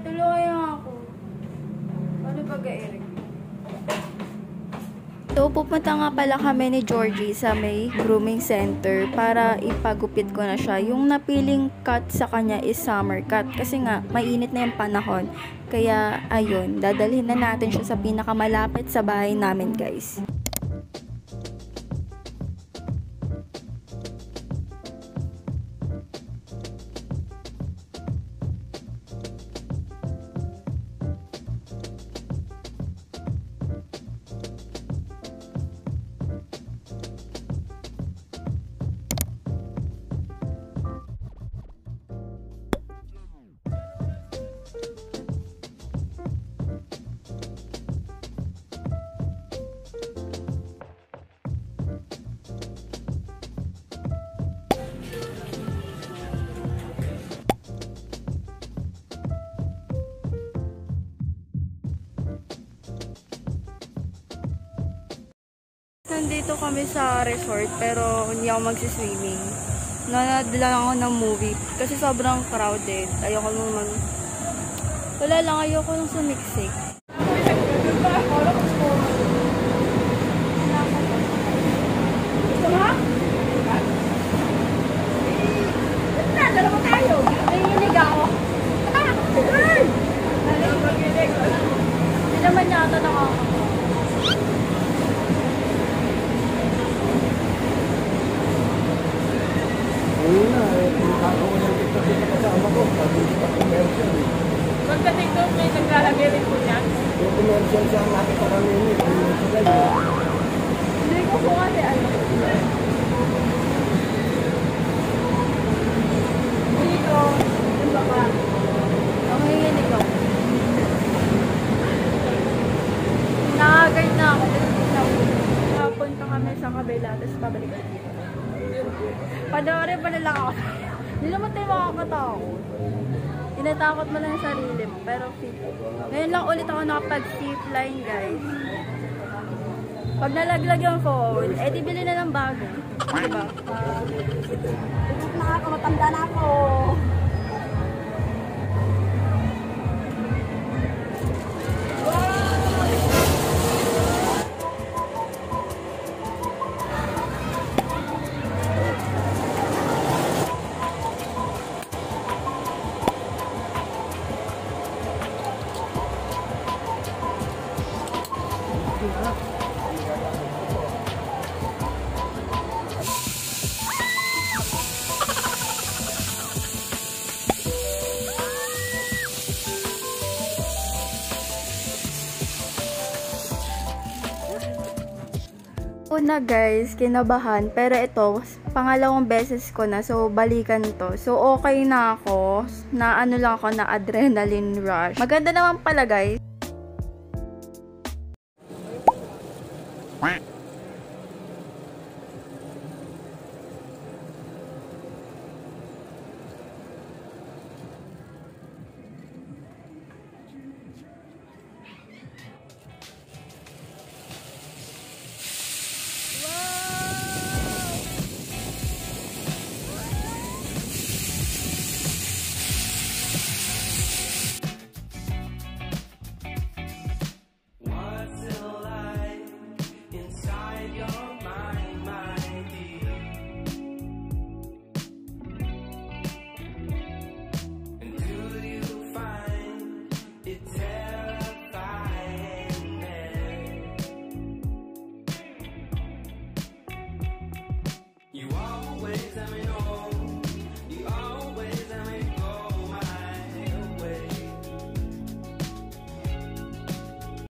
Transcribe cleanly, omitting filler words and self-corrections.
tulungan ako. Ano pag-airing? So, pupunta nga pala kami ni Georgie sa may grooming center para ipagupit ko na siya. Yung napiling cut sa kanya is summer cut kasi nga mainit na yung panahon. Kaya ayun, dadalhin na natin siya sa pinakamalapit sa bahay namin, guys. Nandito kami sa resort pero hindi ako magsiswimming. Nanood lang ako ng movie kasi sobrang crowded. Ayoko naman. Wala lang, ayoko nang sumiksik. Dalawa tayo. Nanginig ako. Hindi naman yata nakakatawa. Pagka-TikTok may naglalagay rin po niyan. Yung commercial siya nakita kami yun. Hindi ko po kasi ano. Dito, yung baka. Nanginig ako. Nakagay na ako. Nakapunta kami sa kabila, tapos pabalik ko dito. Panoorin pa lang ako. Hindi naman tayo makakatakot. Tinatakot mo lang yung sarili mo. Pero ngayon lang ulit ako nakapag-zip line, guys. Pag nalaglag yung phone, eh di bili na ng bago. Diba? Nakakamatanda na ako. Una guys, kinabahan, pero ito, pangalawang beses ko na, so balikan to. So okay na ako, na ano lang ako, na adrenaline rush. Maganda naman pala guys. You always let me know.